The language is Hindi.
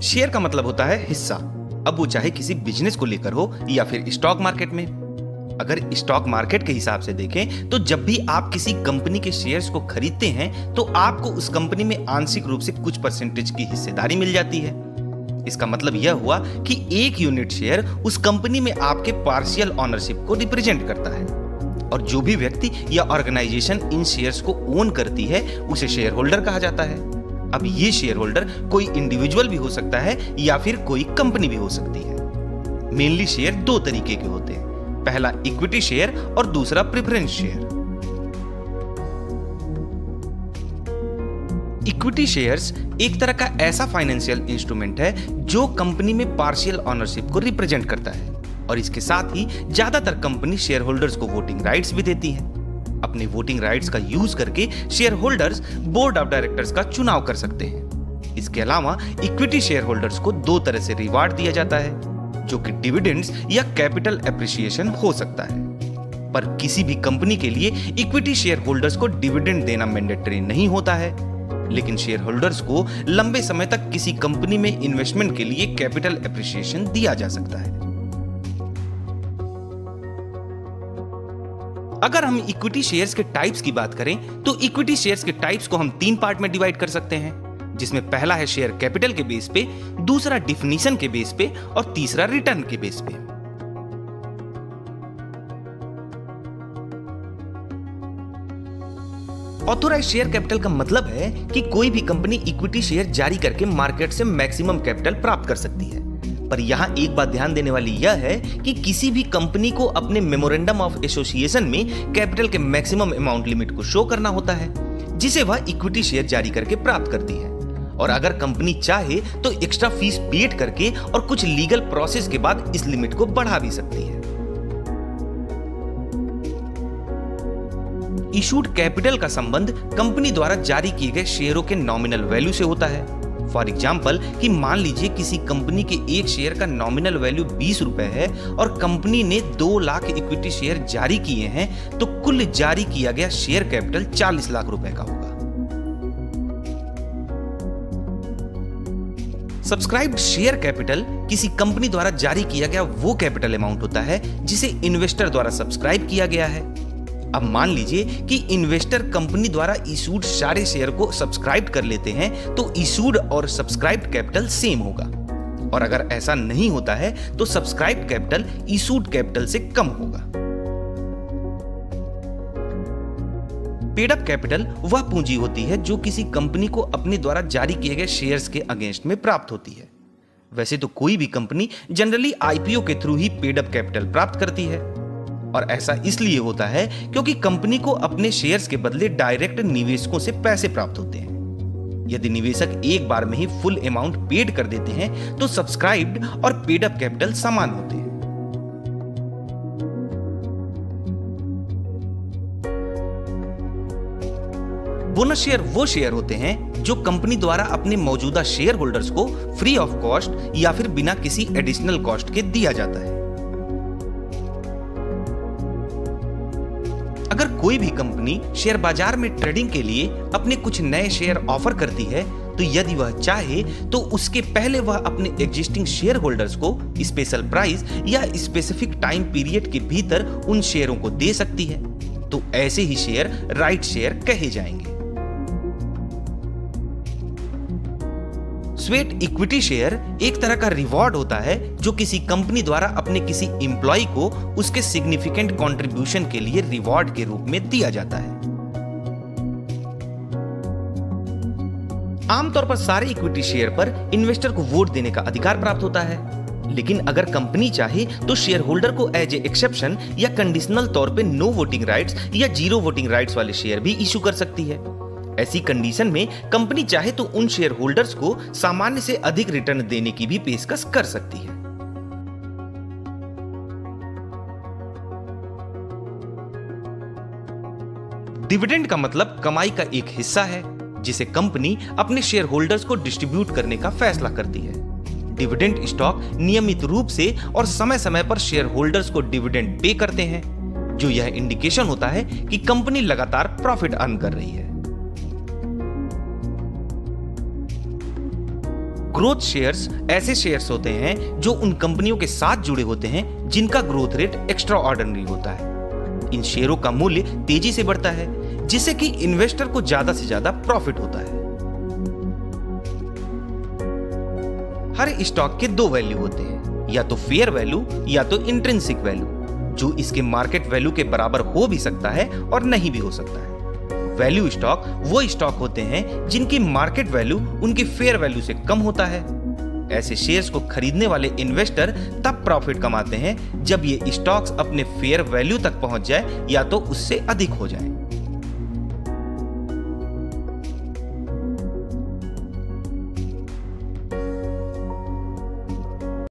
शेयर का मतलब होता है हिस्सा। अब वो चाहे किसी बिजनेस को लेकर हो या फिर स्टॉक मार्केट में। अगर स्टॉक मार्केट के हिसाब से देखें तो जब भी आप किसी कंपनी के शेयर्स को खरीदते हैं तो आपको उस कंपनी में आंशिक रूप से कुछ परसेंटेज की हिस्सेदारी मिल जाती है। इसका मतलब यह हुआ कि एक यूनिट शेयर उस कंपनी में आपके पार्शियल ओनरशिप को रिप्रेजेंट करता है, और जो भी व्यक्ति या ऑर्गेनाइजेशन इन शेयर्स को ओन करती है उसे शेयर होल्डर कहा जाता है। अब ये शेयर होल्डर कोई इंडिविजुअल भी हो सकता है या फिर कोई कंपनी भी हो सकती है। मेनली शेयर दो तरीके के होते हैं, पहला इक्विटी शेयर और दूसरा प्रेफरेंस शेयर। इक्विटी शेयर्स एक तरह का ऐसा फाइनेंशियल इंस्ट्रूमेंट है जो कंपनी में पार्शियल ओनरशिप को रिप्रेजेंट करता है, और इसके साथ ही ज्यादातर कंपनी शेयर होल्डर्स को वोटिंग राइट्स भी देती है। अपने वोटिंग राइट्स का यूज करके share holders board of directors का चुनाव कर सकते हैं। इसके अलावा इक्विटी शेयर होल्डर्स को दो तरह से रिवार्ड दिया जाता है, जो कि डिविडेंड्स या कैपिटल एप्रिसिएशन हो सकता है। पर किसी भी कंपनी के लिए इक्विटी शेयर होल्डर्स को डिविडेंड देना मैंडेटरी नहीं होता है, लेकिन शेयर होल्डर्स को लंबे समय तक किसी कंपनी में इन्वेस्टमेंट के लिए कैपिटल एप्रिसिएशन दिया जा सकता है। अगर हम इक्विटी शेयर्स के टाइप्स की बात करें तो इक्विटी शेयर्स के टाइप्स को हम 3 पार्ट में डिवाइड कर सकते हैं, जिसमें पहला है शेयर कैपिटल के बेस पे, दूसरा डिफिनीशन के बेस पे और तीसरा रिटर्न के बेस पे। ऑथोराइज्ड शेयर कैपिटल का मतलब है कि कोई भी कंपनी इक्विटी शेयर जारी करके मार्केट से मैक्सिमम कैपिटल प्राप्त कर सकती है। पर यहां एक बात ध्यान देने वाली यह है कि किसी भी कंपनी को अपने मेमोरेंडम ऑफ एसोसिएशन में कैपिटल के मैक्सिमम अमाउंट लिमिट को शो करना होता है, जिसे वह इक्विटी शेयर जारी करके प्राप्त करती है। और अगर कंपनी चाहे तो एक्स्ट्रा फीस पेड करके और कुछ लीगल प्रोसेस के बाद इस लिमिट को बढ़ा भी सकती है। इशूड कैपिटल का संबंध कंपनी द्वारा जारी किए गए शेयरों के नॉमिनल वैल्यू से होता है। फॉर एग्जाम्पल कि मान लीजिए किसी कंपनी के एक शेयर का नॉमिनल वैल्यू 20 रुपए है और कंपनी ने 2 लाख इक्विटी शेयर जारी किए हैं, तो कुल जारी किया गया शेयर कैपिटल 40 लाख रुपए का होगा। सब्सक्राइब्ड शेयर कैपिटल किसी कंपनी द्वारा जारी किया गया वो कैपिटल अमाउंट होता है जिसे इन्वेस्टर द्वारा सब्सक्राइब किया गया है। अब मान लीजिए कि इन्वेस्टर कंपनी द्वारा इशूड सारे शेयर को सब्सक्राइब कर लेते हैं, तो इशूड और सब्सक्राइब्ड कैपिटल सेम होगा, और अगर ऐसा नहीं होता है तो सब्सक्राइब्ड कैपिटल इशूड कैपिटल से कम होगा। पेड अप कैपिटल वह पूंजी होती है जो किसी कंपनी को अपने द्वारा जारी किए गए शेयर्स के अगेंस्ट में प्राप्त होती है। वैसे तो कोई भी कंपनी जनरली आईपीओ के थ्रू ही पेड अप कैपिटल प्राप्त करती है, और ऐसा इसलिए होता है क्योंकि कंपनी को अपने शेयर्स के बदले डायरेक्ट निवेशकों से पैसे प्राप्त होते हैं। यदि निवेशक एक बार में ही फुल अमाउंट पेड कर देते हैं तो सब्सक्राइब्ड और पेड अप कैपिटल समान होते हैं। बोनस शेयर वो शेयर होते हैं जो कंपनी द्वारा अपने मौजूदा शेयर होल्डर्स को फ्री ऑफ कॉस्ट या फिर बिना किसी एडिशनल कॉस्ट के दिया जाता है। अगर कोई भी कंपनी शेयर बाजार में ट्रेडिंग के लिए अपने कुछ नए शेयर ऑफर करती है, तो यदि वह चाहे तो उसके पहले वह अपने एग्जिस्टिंग शेयर होल्डर्स को स्पेशल प्राइस या स्पेसिफिक टाइम पीरियड के भीतर उन शेयरों को दे सकती है। तो ऐसे ही शेयर राइट शेयर कहे जाएंगे। स्वेट इक्विटी शेयर एक तरह का रिवॉर्ड होता है जो किसी कंपनी द्वारा अपने किसी एम्प्लॉय को उसके सिग्निफिकेंट कंट्रीब्यूशन के लिए रिवॉर्ड के रूप में दिया जाता है। आमतौर पर सारे इक्विटी शेयर पर इन्वेस्टर को वोट देने का अधिकार प्राप्त होता है, लेकिन अगर कंपनी चाहे तो शेयर होल्डर को एज ए एक्सेप्शन या कंडीशनल तौर पे नो वोटिंग राइट्स या जीरो वोटिंग राइट्स वाले शेयर भी इशू कर सकती है। ऐसी कंडीशन में कंपनी चाहे तो उन शेयर होल्डर्स को सामान्य से अधिक रिटर्न देने की भी पेशकश कर सकती है। डिविडेंड का मतलब कमाई का एक हिस्सा है जिसे कंपनी अपने शेयर होल्डर्स को डिस्ट्रीब्यूट करने का फैसला करती है। डिविडेंड स्टॉक नियमित रूप से और समय समय पर शेयर होल्डर्स को डिविडेंड पे करते हैं, जो यह इंडिकेशन होता है कि कंपनी लगातार प्रॉफिट अर्न कर रही है। ग्रोथ शेयर्स ऐसे शेयर्स होते हैं जो उन कंपनियों के साथ जुड़े होते हैं जिनका ग्रोथ रेट एक्स्ट्रा ऑर्डिनरी होता है। इन शेयरों का मूल्य तेजी से बढ़ता है जिससे कि इन्वेस्टर को ज्यादा से ज्यादा प्रॉफिट होता है। हर स्टॉक के दो वैल्यू होते हैं, या तो फेयर वैल्यू या तो इंट्रिंसिक वैल्यू, जो इसके मार्केट वैल्यू के बराबर हो भी सकता है और नहीं भी हो सकता है। वैल्यू स्टॉक वो स्टॉक होते हैं जिनकी मार्केट वैल्यू उनकी फेयर वैल्यू से कम होता है। ऐसे शेयर्स को खरीदने वाले इन्वेस्टर तब प्रॉफिट कमाते हैं जब ये स्टॉक्स अपने फेयर वैल्यू तक पहुंच जाए या तो उससे अधिक हो जाए।